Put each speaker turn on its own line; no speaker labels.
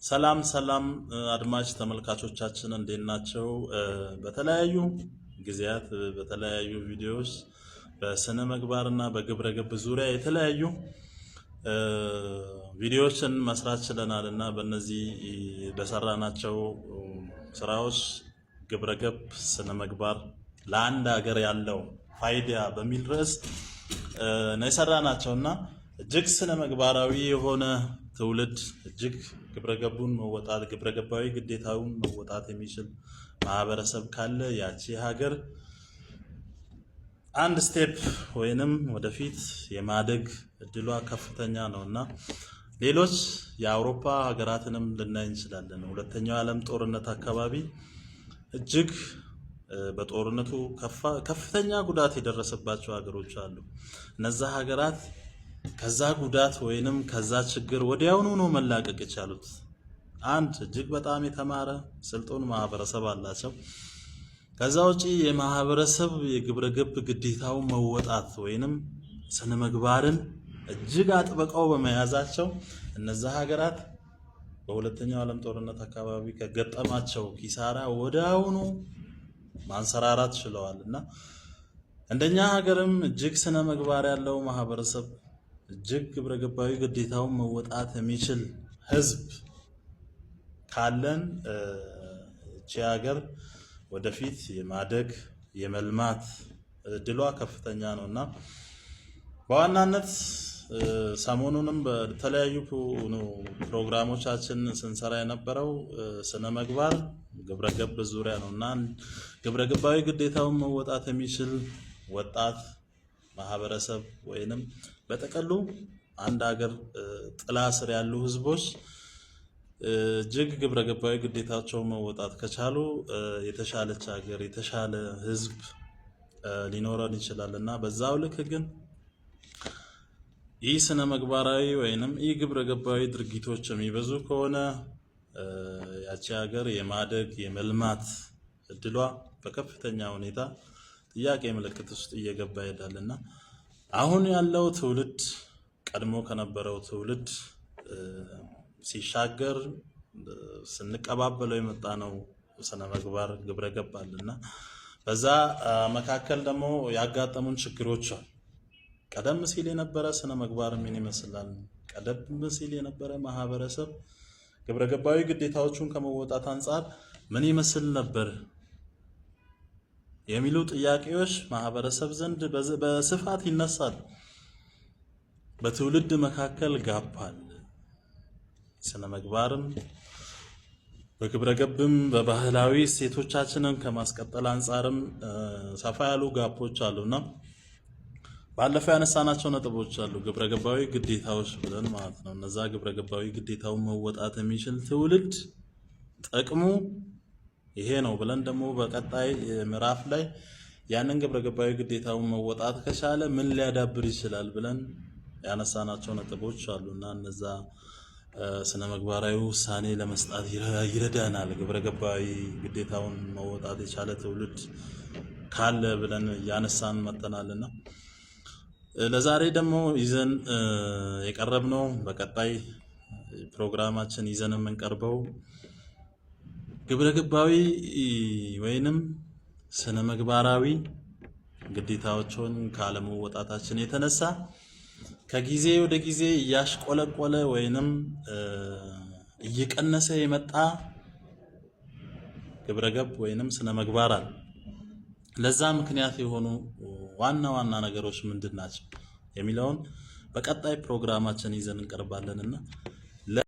ሰላም ሰላም አድማጭ ተመልካቾቻችን እንዴት ናቸው? በተለያዩ ጊዜያት በተለያዩ ቪዲዮዎች በስነ ምግባርና በግብረ ገብ ዙሪያ የተለያዩ ቪዲዮዎችን መስራት ችለናልና በእነዚህ በሰራናቸው ስራዎች ግብረ ገብ ስነ ምግባር ለአንድ ሀገር ያለው ፋይዳ በሚል ርዕስ ነው የሰራናቸውና እጅግ ስነ ምግባራዊ የሆነ ትውልድ እጅግ ግብረገቡን መወጣት ግብረገባዊ ግዴታውን መወጣት የሚችል ማህበረሰብ ካለ ያቺ ሀገር አንድ ስቴፕ ወይንም ወደፊት የማደግ እድሏ ከፍተኛ ነውና ሌሎች የአውሮፓ ሀገራትንም ልናይ እንችላለን። ሁለተኛው ዓለም ጦርነት አካባቢ እጅግ በጦርነቱ ከፍተኛ ጉዳት የደረሰባቸው ሀገሮች አሉ። እነዛ ሀገራት ከዛ ጉዳት ወይንም ከዛ ችግር ወዲያውኑ ነው መላቀቅ የቻሉት። አንድ እጅግ በጣም የተማረ ስልጡን ማህበረሰብ አላቸው። ከዛ ውጪ የማህበረሰብ የግብረገብ ግዴታው መወጣት ወይንም ስነ ምግባርን እጅግ አጥብቀው በመያዛቸው እነዛ ሀገራት በሁለተኛው ዓለም ጦርነት አካባቢ ከገጠማቸው ኪሳራ ወዲያውኑ ማንሰራራት ችለዋልና እንደኛ ሀገርም እጅግ ስነ ምግባር ያለው ማህበረሰብ እጅግ ግብረገባዊ ግዴታውን መወጣት የሚችል ህዝብ ካለን እቺ ሀገር ወደፊት የማደግ የመልማት እድሏ ከፍተኛ ነውና በዋናነት ሰሞኑንም በተለያዩ ፕሮግራሞቻችን ስንሰራ የነበረው ስነ ምግባር ግብረገብ ዙሪያ ነውና ግብረገባዊ ግዴታውን መወጣት የሚችል ወጣት ማህበረሰብ ወይንም በተቀሉ አንድ ሀገር ጥላ ስር ያሉ ህዝቦች እጅግ ግብረገባዊ ግዴታቸውን መወጣት ከቻሉ የተሻለች ሀገር የተሻለ ህዝብ ሊኖረን ይችላልና በዛው ልክ ግን ይህ ስነ ምግባራዊ ወይንም ይህ ግብረገባዊ ድርጊቶች የሚበዙ ከሆነ ያቺ ሀገር የማደግ የመልማት እድሏ በከፍተኛ ሁኔታ ጥያቄ ምልክት ውስጥ እየገባ ይሄዳልና አሁን ያለው ትውልድ ቀድሞ ከነበረው ትውልድ ሲሻገር ስንቀባበለው የመጣ ነው ስነ ምግባር ግብረገብ አለና በዛ መካከል ደግሞ ያጋጠሙን ችግሮች አሉ። ቀደም ሲል የነበረ ስነ ምግባር ምን ይመስላል? ቀደም ሲል የነበረ ማህበረሰብ ግብረገባዊ ግዴታዎቹን ከመወጣት አንፃር ምን ይመስል ነበር የሚሉ ጥያቄዎች ማህበረሰብ ዘንድ በስፋት ይነሳል። በትውልድ መካከል ጋፕ አለ። ስነ ምግባርም በግብረገብም በባህላዊ እሴቶቻችንን ከማስቀጠል አንፃርም ሰፋ ያሉ ጋፖች አሉና ባለፈው ያነሳናቸው ነጥቦች አሉ። ግብረገባዊ ግዴታዎች ብለን ማለት ነው። እነዛ ግብረገባዊ ግዴታውን መወጣት የሚችል ትውልድ ጥቅሙ ይሄ ነው ብለን ደግሞ በቀጣይ ምዕራፍ ላይ ያንን ግብረገባዊ ግዴታውን መወጣት ከቻለ ምን ሊያዳብር ይችላል ብለን ያነሳናቸው ነጥቦች አሉና እነዛ ስነ ምግባራዊ ውሳኔ ለመስጠት ይረዳናል። ግብረገባዊ ግዴታውን መወጣት የቻለ ትውልድ ካለ ብለን ያነሳን መተናልና ለዛሬ ደግሞ ይዘን የቀረብነው በቀጣይ ፕሮግራማችን ይዘን የምንቀርበው ግብረገባዊ ወይንም ስነ ምግባራዊ ግዴታዎችን ካለመወጣታችን የተነሳ ከጊዜ ወደ ጊዜ እያሽቆለቆለ ወይንም እየቀነሰ የመጣ ግብረገብ ወይንም ስነ ምግባር አለ። ለዛ ምክንያት የሆኑ ዋና ዋና ነገሮች ምንድናቸው የሚለውን በቀጣይ ፕሮግራማችን ይዘን እንቀርባለንና